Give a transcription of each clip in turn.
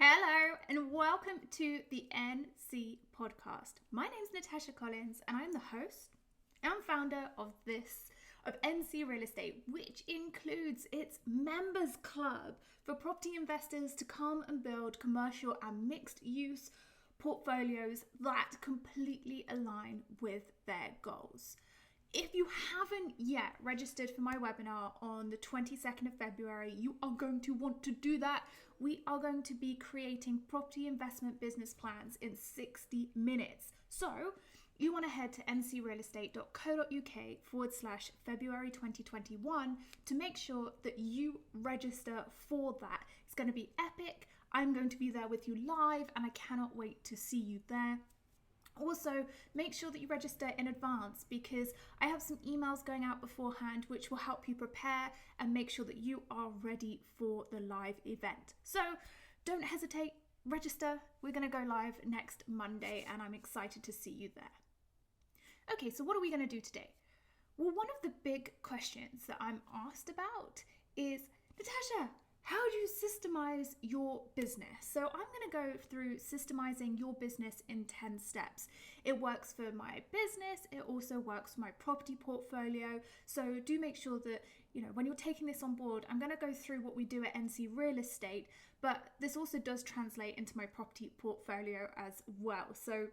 Hello and welcome to the NC podcast. My name is Natasha Collins and I'm the host and founder of NC Real Estate, which includes its members club for property investors to come and build commercial and mixed use portfolios that completely align with their goals. If you haven't yet registered for my webinar on the 22nd of February, you are going to want to do that. We are going to be creating property investment business plans in 60 minutes. So you want to head to ncrealestate.co.uk/February 2021 to make sure that you register for that. It's going to be epic. I'm going to be there with you live and I cannot wait to see you there. Also, make sure that you register in advance because I have some emails going out beforehand which will help you prepare and make sure that you are ready for the live event. So don't hesitate, register. We're going to go live next Monday and I'm excited to see you there. Okay, so what are we going to do today? Well, one of the big questions that I'm asked about is, Natasha, how do you systemize your business? So I'm going to go through systemizing your business in 10 steps. It works for my business. It also works for my property portfolio. So do make sure that, when you're taking this on board, I'm going to go through what we do at NC Real Estate, but this also does translate into my property portfolio as well. So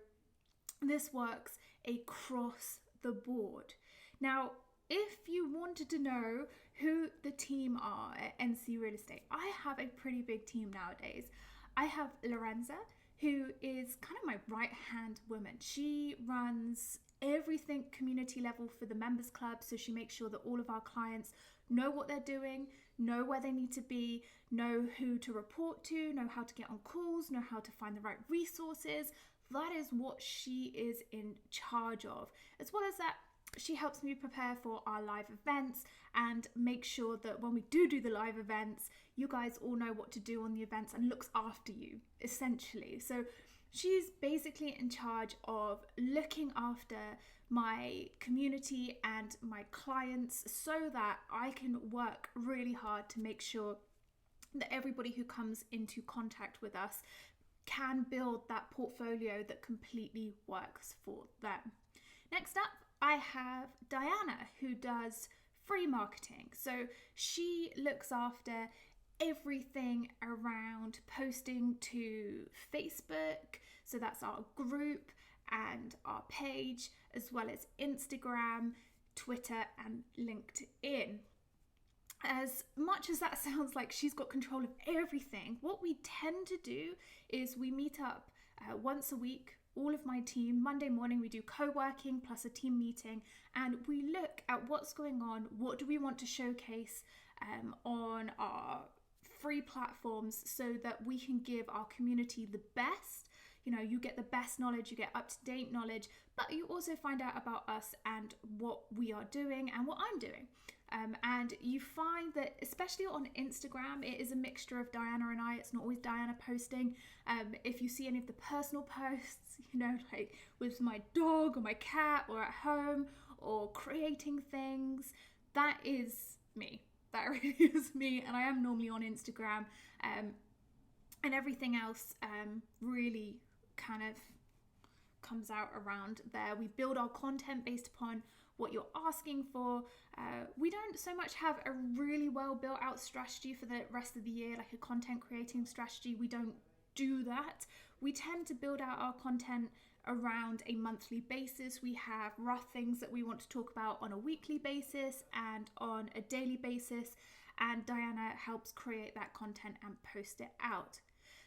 this works across the board. Now, if you wanted to know who the team are at NC Real Estate, I have a pretty big team nowadays. I have Lorenza, who is kind of my right-hand woman. She runs everything community level for the members club, so she makes sure that all of our clients know what they're doing, know where they need to be, know who to report to, know how to get on calls, know how to find the right resources. That is what she is in charge of. As well as that, she helps me prepare for our live events and make sure that when we do the live events, you guys all know what to do on the events and looks after you, essentially. So she's basically in charge of looking after my community and my clients so that I can work really hard to make sure that everybody who comes into contact with us can build that portfolio that completely works for them. Next up, I have Diana, who does free marketing. So she looks after everything around posting to Facebook. So that's our group and our page, as well as Instagram, Twitter, and LinkedIn. As much as that sounds like she's got control of everything, what we tend to do is we meet up once a week. All of my team, Monday morning, we do co-working plus a team meeting and we look at what's going on, what do we want to showcase on our free platforms so that we can give our community the best. You get the best knowledge, you get up-to-date knowledge, but you also find out about us and what we are doing and what I'm doing. And you find that, especially on Instagram, it is a mixture of Diana and I. It's not always Diana posting. If you see any of the personal posts, like with my dog or my cat or at home or creating things, that is me. That really is me. And I am normally on Instagram. And everything else really kind of comes out around there. We build our content based upon what you're asking for. We don't so much have a really well built out strategy for the rest of the year, like a content creating strategy. We don't do that. We tend to build out our content around a monthly basis. We have rough things that we want to talk about on a weekly basis and on a daily basis, and Diana helps create that content and post it out.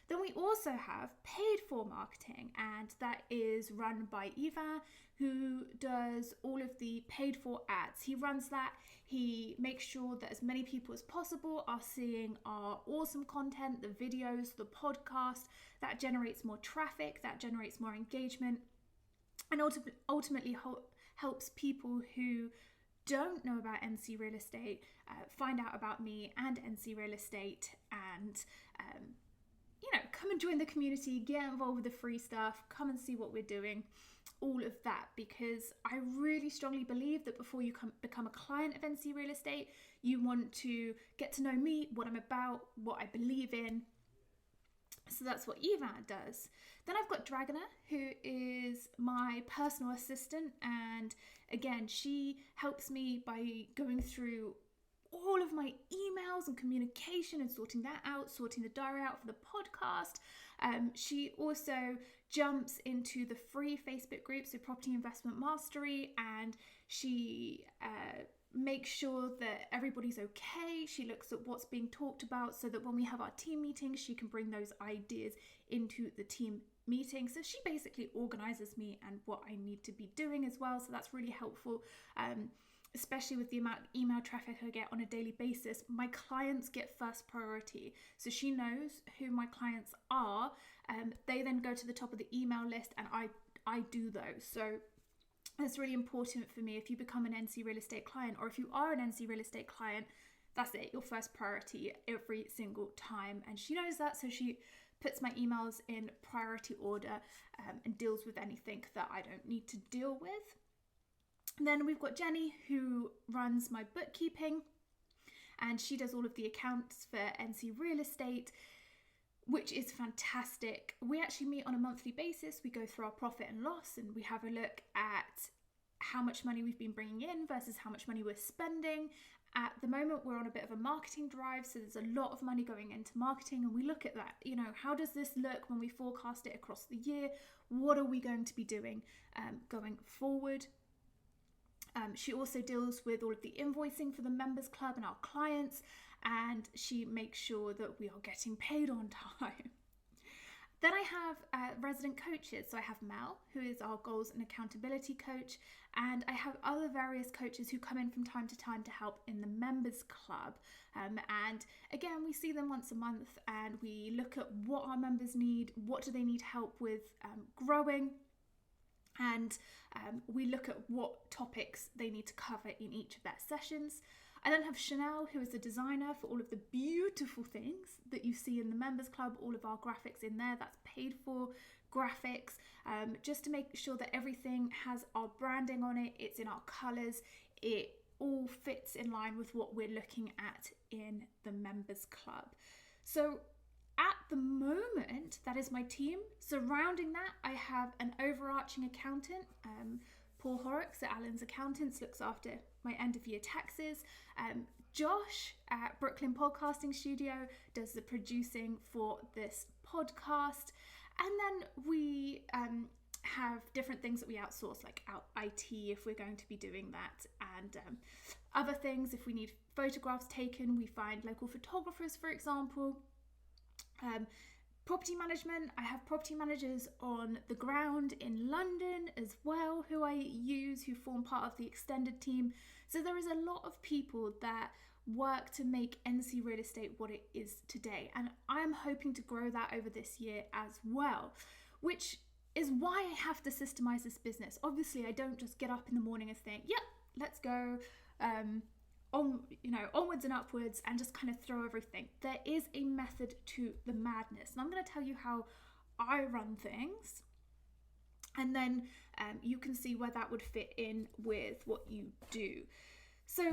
Then we also have paid for marketing, and that is run by Ivan, who does all of the paid for ads. He runs that. He makes sure that as many people as possible are seeing our awesome content, the videos, the podcast. That generates more traffic, that generates more engagement, and ultimately helps people who don't know about NC Real Estate find out about me and NC Real Estate and come and join the community, get involved with the free stuff, come and see what we're doing, all of that, because I really strongly believe that before you become a client of NC Real Estate, you want to get to know me, what I'm about, what I believe in, so So that's what Evan does. Then I've got Dragona, who is my personal assistant. And again, she helps me by going through all of my emails and communication and sorting that out, sorting the diary out for the podcast. She also jumps into the free Facebook group, so Property Investment Mastery, and she makes sure that everybody's okay. She looks at what's being talked about so that when we have our team meetings, she can bring those ideas into the team meeting. So she basically organizes me and what I need to be doing as well. So that's really helpful. Especially with the amount of email traffic I get on a daily basis, my clients get first priority. So she knows who my clients are. They then go to the top of the email list and I do those. So it's really important for me. If you become an NC Real Estate client, or if you are an NC Real Estate client, that's it, your first priority every single time. And she knows that, so she puts my emails in priority order and deals with anything that I don't need to deal with. And then we've got Jenny, who runs my bookkeeping, and she does all of the accounts for NC Real Estate, which is fantastic. We actually meet on a monthly basis. We go through our profit and loss, and we have a look at how much money we've been bringing in versus how much money we're spending. At the moment, we're on a bit of a marketing drive, so there's a lot of money going into marketing, and we look at that. You know, how does this look when we forecast it across the year? What are we going to be doing going forward? She also deals with all of the invoicing for the members club and our clients, and she makes sure that we are getting paid on time. Then I have resident coaches. So I have Mel, who is our goals and accountability coach, and I have other various coaches who come in from time to time to help in the members club. And again, we see them once a month, and we look at what our members need, what do they need help with growing, and we look at what topics they need to cover in each of their sessions. I then have Chanel, who is the designer for all of the beautiful things that you see in the members club, all of our graphics in there, that's paid for graphics, just to make sure that everything has our branding on it, it's in our colors, it all fits in line with what we're looking at in the members club. So at the moment, that is my team. Surrounding that, I have an overarching accountant. Paul Horrocks at Allen's Accountants looks after my end of year taxes. Josh at Brooklyn Podcasting Studio does the producing for this podcast. And then we have different things that we outsource, like IT if we're going to be doing that, and other things. If we need photographs taken, we find local photographers, for example. Property management, I have property managers on the ground in London as well who I use, who form part of the extended team. So there is a lot of people that work to make NC Real Estate what it is today, and I'm hoping to grow that over this year as well, which is why I have to systemize this business. Obviously, I don't just get up in the morning and think, yep, let's go onwards and upwards and just kind of throw everything. There is a method to the madness, and I'm going to tell you how I run things, and then you can see where that would fit in with what you do. So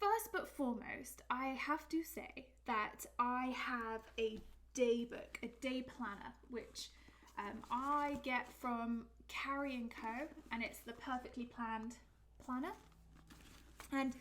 first but foremost, I have to say that I have a day book, a day planner, which I get from Carrie & Co, and it's the Perfectly Planned Planner. And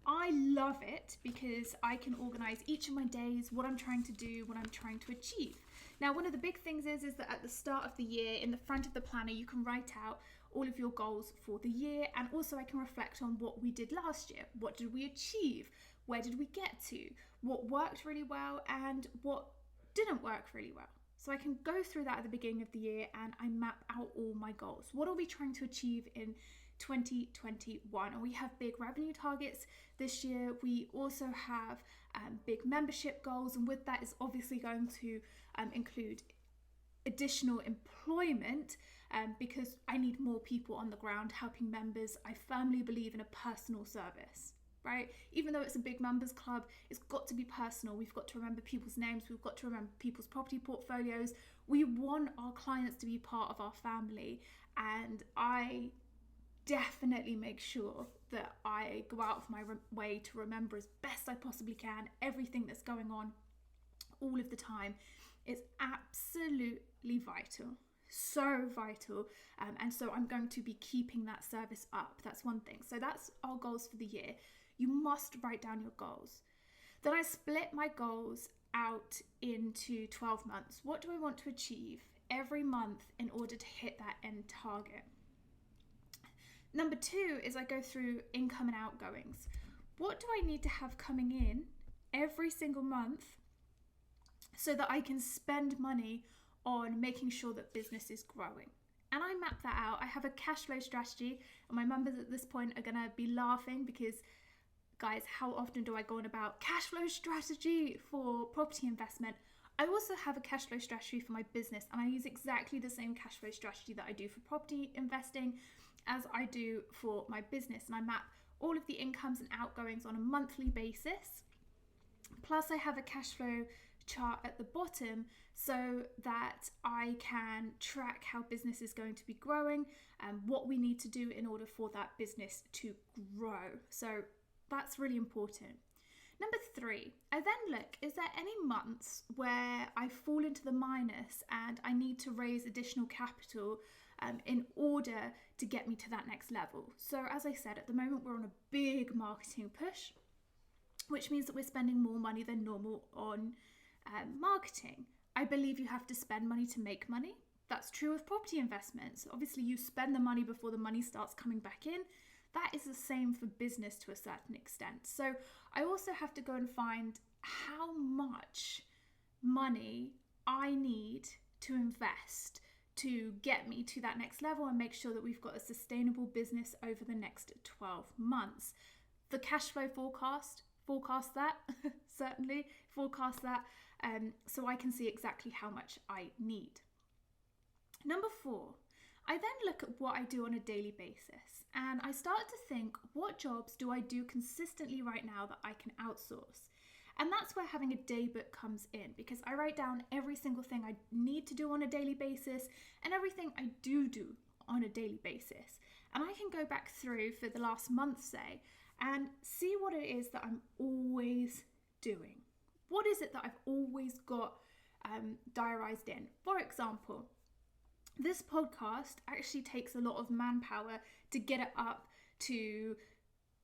I love it because I can organize each of my days, what I'm trying to do, what I'm trying to achieve. Now, one of the big things is that at the start of the year, in the front of the planner, you can write out all of your goals for the year. And also I can reflect on what we did last year. What did we achieve? Where did we get to? What worked really well and what didn't work really well? So I can go through that at the beginning of the year and I map out all my goals. What are we trying to achieve in 2021? And we have big revenue targets this year. We also have big membership goals, and with that is obviously going to include additional employment because I need more people on the ground helping members. I firmly believe in a personal service, right? Even though it's a big members club, it's got to be personal. We've got to remember people's names. We've got to remember people's property portfolios. We want our clients to be part of our family, and I definitely make sure that I go out of my way to remember as best I possibly can everything that's going on all of the time is absolutely vital. So vital. And so I'm going to be keeping that service up. That's one thing. So that's our goals for the year. You must write down your goals. Then I split my goals out into 12 months. What do I want to achieve every month in order to hit that end target? Number 2 is I go through income and outgoings. What do I need to have coming in every single month so that I can spend money on making sure that business is growing? And I map that out. I have a cash flow strategy, and my members at this point are going to be laughing because, guys, how often do I go on about cash flow strategy for property investment? I also have a cash flow strategy for my business, and I use exactly the same cash flow strategy that I do for property investing as I do for my business. And I map all of the incomes and outgoings on a monthly basis. Plus, I have a cash flow chart at the bottom so that I can track how business is going to be growing and what we need to do in order for that business to grow. So that's really important. Number 3, I then look, is there any months where I fall into the minus and I need to raise additional capital in order to get me to that next level? So as I said, at the moment we're on a big marketing push, which means that we're spending more money than normal on marketing. I believe you have to spend money to make money. That's true of property investments. Obviously, you spend the money before the money starts coming back in. That is the same for business to a certain extent. So I also have to go and find how much money I need to invest to get me to that next level and make sure that we've got a sustainable business over the next 12 months. The cash flow forecast that, certainly forecast that, so I can see exactly how much I need. Number 4, I then look at what I do on a daily basis, and I start to think, what jobs do I do consistently right now that I can outsource? And that's where having a day book comes in, because I write down every single thing I need to do on a daily basis and everything I do on a daily basis. And I can go back through for the last month, say, and see what it is that I'm always doing. What is it that I've always got diarised in? For example, this podcast actually takes a lot of manpower to get it up to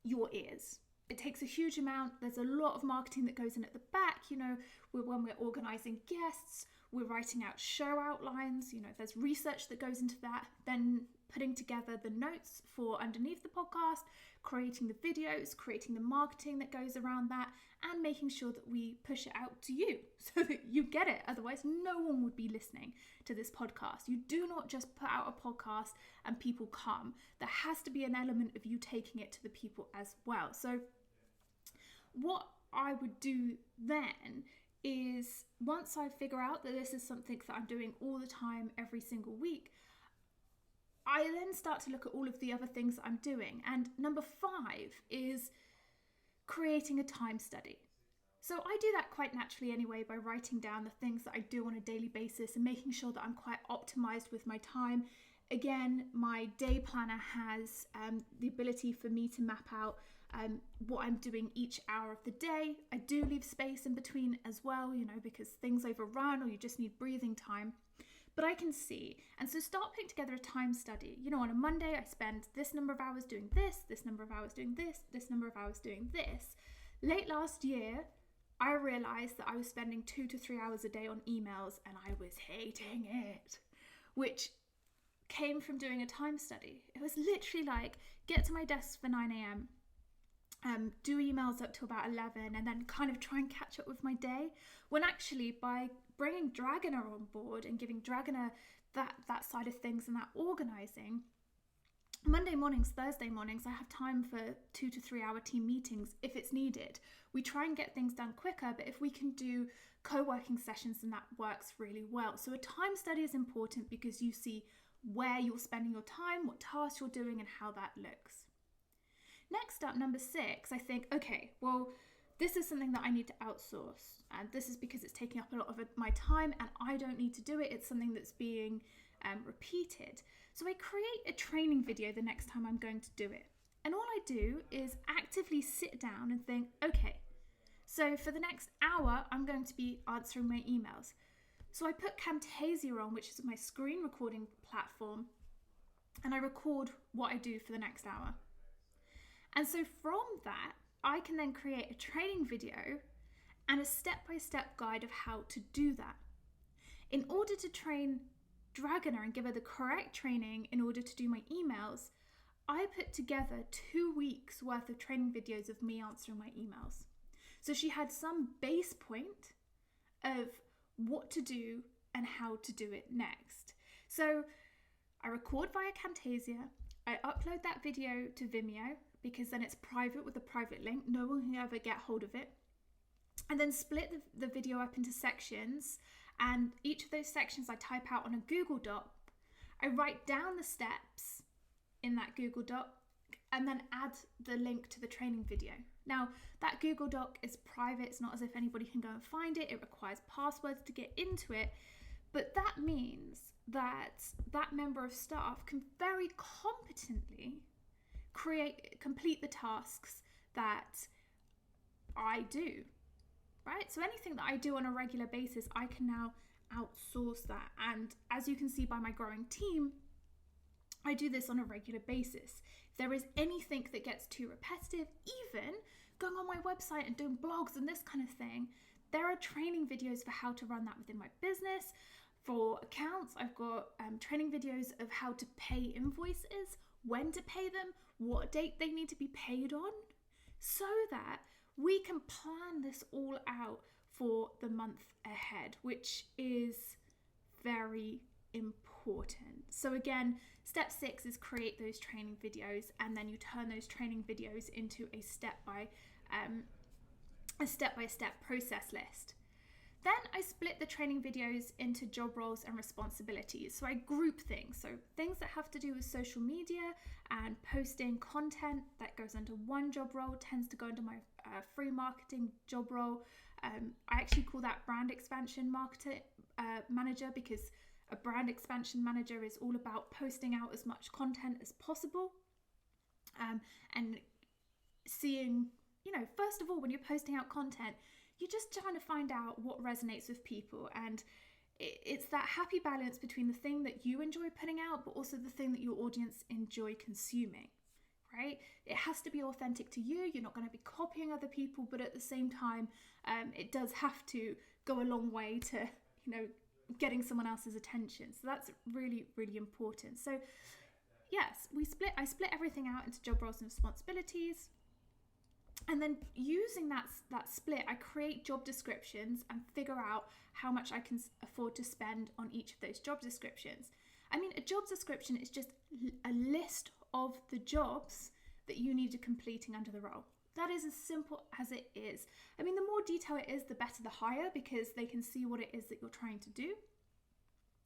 your ears. It takes a huge amount. There's a lot of marketing that goes in at the back. When we're organising guests, we're writing out show outlines. There's research that goes into that. Then putting together the notes for underneath the podcast, creating the videos, creating the marketing that goes around that, and making sure that we push it out to you so that you get it. Otherwise, no one would be listening to this podcast. You do not just put out a podcast and people come. There has to be an element of you taking it to the people as well. So what I would do then is, once I figure out that this is something that I'm doing all the time, every single week, I then start to look at all of the other things that I'm doing. And number 5 is creating a time study. So I do that quite naturally anyway, by writing down the things that I do on a daily basis and making sure that I'm quite optimized with my time. Again, my day planner has the ability for me to map out what I'm doing each hour of the day. I do leave space in between as well, because things overrun or you just need breathing time. But I can see. And so start putting together a time study. On a Monday, I spend this number of hours doing this number of hours doing this number of hours doing this. Late last year, I realized that I was spending 2 to 3 hours a day on emails and I was hating it, which came from doing a time study. It was literally like, get to my desk for 9 a.m., do emails up to about 11, and then kind of try and catch up with my day. When actually, by bringing Dragoner on board and giving Dragoner that side of things and that organising, Monday mornings, Thursday mornings, I have time for 2 to 3 hour team meetings if it's needed. We try and get things done quicker, but if we can do co-working sessions, then that works really well. So a time study is important because you see where you're spending your time, what tasks you're doing, and how that looks. Next up, number 6, I think, okay, well, this is something that I need to outsource, and this is because it's taking up a lot of my time and I don't need to do it. It's something that's being repeated. So I create a training video the next time I'm going to do it. And all I do is actively sit down and think, okay, so for the next hour, I'm going to be answering my emails. So I put Camtasia on, which is my screen recording platform, and I record what I do for the next hour. And so from that, I can then create a training video and a step-by-step guide of how to do that. In order to train Dragoner and give her the correct training in order to do my emails, I put together 2 weeks worth of training videos of me answering my emails. So she had some base point of what to do and how to do it next. So I record via Camtasia, I upload that video to Vimeo because then it's private with a private link, no one can ever get hold of it, and then split the video up into sections, and each of those sections I type out on a Google Doc. I write down the steps in that Google Doc and then add the link to the training video. Now, that Google Doc is private. It's not as if anybody can go and find it. It requires passwords to get into it. But that means that that member of staff can very competently complete the tasks that I do, right? So anything that I do on a regular basis, I can now outsource that. And as you can see by my growing team, I do this on a regular basis. If there is anything that gets too repetitive, even going on my website and doing blogs and this kind of thing, there are training videos for how to run that within my business. For accounts, I've got training videos of how to pay invoices, when to pay them, what date they need to be paid on, so that we can plan this all out for the month ahead, which is very important. So again, step 6 is create those training videos, and then you turn those training videos into a step-by-step process list. Then I split the training videos into job roles and responsibilities. So I group things. So things that have to do with social media and posting content, that goes into one job role, tends to go into my free marketing job role. I actually call that brand expansion manager, because a brand expansion manager is all about posting out as much content as possible, and seeing, first of all, when you're posting out content, you're just trying to find out what resonates with people, and it's that happy balance between the thing that you enjoy putting out, but also the thing that your audience enjoy consuming, right? It has to be authentic to you. You're not going to be copying other people, but at the same time, it does have to go a long way to, getting someone else's attention. So that's really, really important. So yes, I split everything out into job roles and responsibilities. And then using that split, I create job descriptions and figure out how much I can afford to spend on each of those job descriptions. I mean, a job description is just a list of the jobs that you need to completing under the role. That is as simple as it is. I mean, the more detail it is, the better the higher, because they can see what it is that you're trying to do.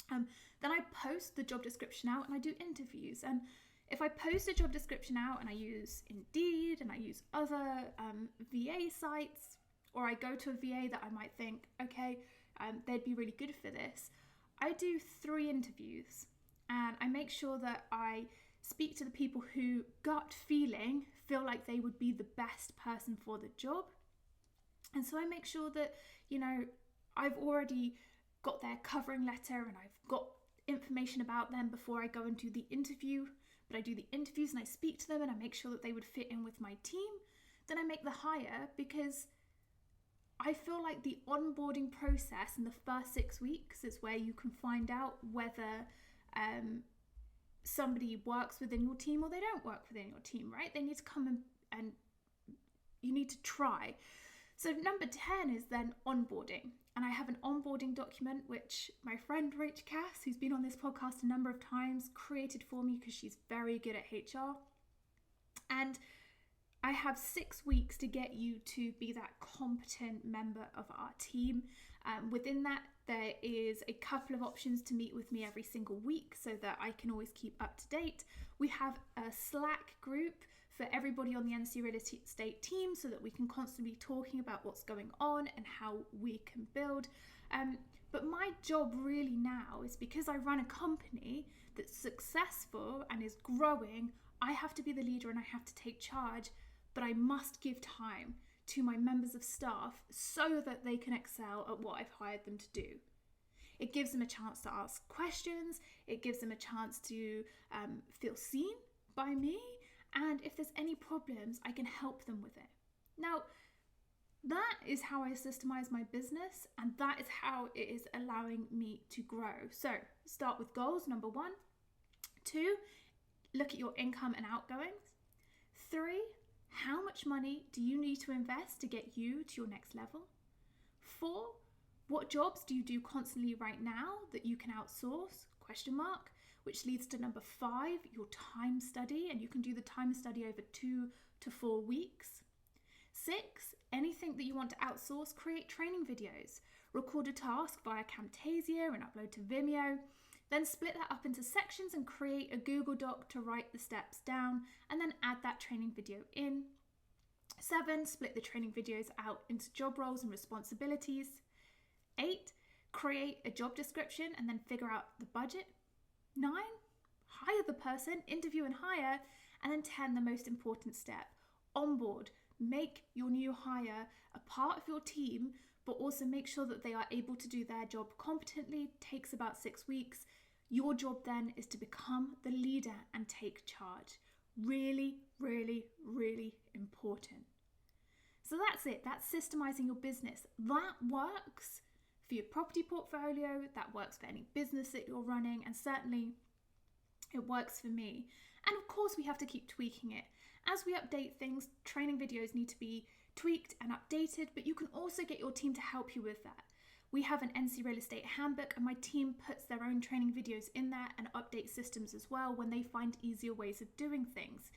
Then I post the job description out and I do interviews. And if I post a job description out and I use Indeed and I use other VA sites, or I go to a VA that I might think, okay, they'd be really good for this, I do 3 interviews, and I make sure that I speak to the people who gut feeling feel like they would be the best person for the job. And so I make sure that, I've already got their covering letter and I've got information about them before I go and do the interview. But I do the interviews and I speak to them and I make sure that they would fit in with my team. Then I make the hire, because I feel like the onboarding process in the first 6 weeks is where you can find out whether somebody works within your team or they don't work within your team, right? They need to come and you need to try. So number 10 is then onboarding. And I have an onboarding document, which my friend Rach Cass, who's been on this podcast a number of times, created for me because she's very good at HR. And I have 6 weeks to get you to be that competent member of our team. Within that, there is a couple of options to meet with me every single week so that I can always keep up to date. We have a Slack group for everybody on the NC Real Estate team so that we can constantly be talking about what's going on and how we can build. But my job really now is, because I run a company that's successful and is growing, I have to be the leader and I have to take charge, but I must give time to my members of staff so that they can excel at what I've hired them to do. It gives them a chance to ask questions. It gives them a chance to feel seen by me. And if there's any problems, I can help them with it. Now, that is how I systemize my business, and that is how it is allowing me to grow. So start with goals, number 1. 2, look at your income and outgoings. 3, how much money do you need to invest to get you to your next level? 4, what jobs do you do constantly right now that you can outsource? ? Which leads to number 5, your time study, and you can do the time study over 2 to 4 weeks. 6, anything that you want to outsource, create training videos, record a task via Camtasia and upload to Vimeo, then split that up into sections and create a Google Doc to write the steps down, and then add that training video in. 7, split the training videos out into job roles and responsibilities. 8, create a job description and then figure out the budget. 9, hire the person, interview and hire. And then 10, the most important step, onboard. Make your new hire a part of your team, but also make sure that they are able to do their job competently. Takes about 6 weeks. Your job then is to become the leader and take charge. Really, really, really important. So that's it. That's systemizing your business. That works for your property portfolio. That works for any business that you're running. And certainly it works for me. And of course, we have to keep tweaking it. As we update things, training videos need to be tweaked and updated, but you can also get your team to help you with that. We have an NC Real Estate handbook, and my team puts their own training videos in there and update systems as well when they find easier ways of doing things.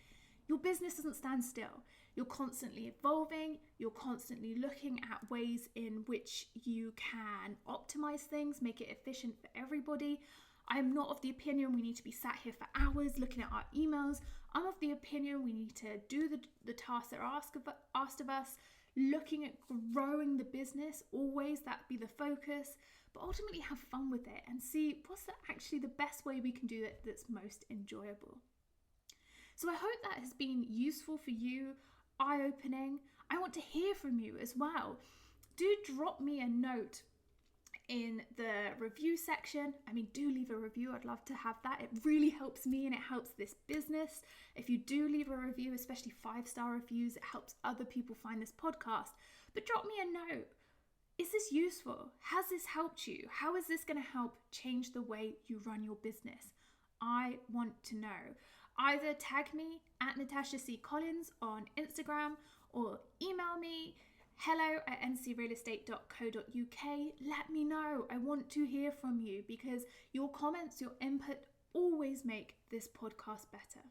Your business doesn't stand still. You're constantly evolving. You're constantly looking at ways in which you can optimize things, make it efficient for everybody. I'm not of the opinion we need to be sat here for hours looking at our emails. I'm of the opinion we need to do the tasks that are asked of us, looking at growing the business, always that be the focus, but ultimately have fun with it and see what's actually the best way we can do it that's most enjoyable. So I hope that has been useful for you, eye-opening. I want to hear from you as well. Do drop me a note in the review section. Do leave a review. I'd love to have that. It really helps me and it helps this business. If you do leave a review, especially 5-star reviews, it helps other people find this podcast. But drop me a note. Is this useful? Has this helped you? How is this going to help change the way you run your business? I want to know. Either tag me at Natasha C. Collins on Instagram or email me hello@ncrealestate.co.uk. Let me know. I want to hear from you because your comments, your input always make this podcast better.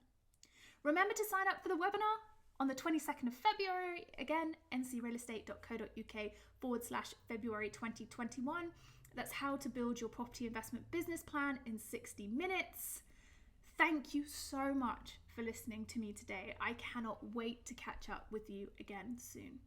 Remember to sign up for the webinar on the 22nd of February. Again, ncrealestate.co.uk/February 2021. That's how to build your property investment business plan in 60 minutes. Thank you so much for listening to me today. I cannot wait to catch up with you again soon.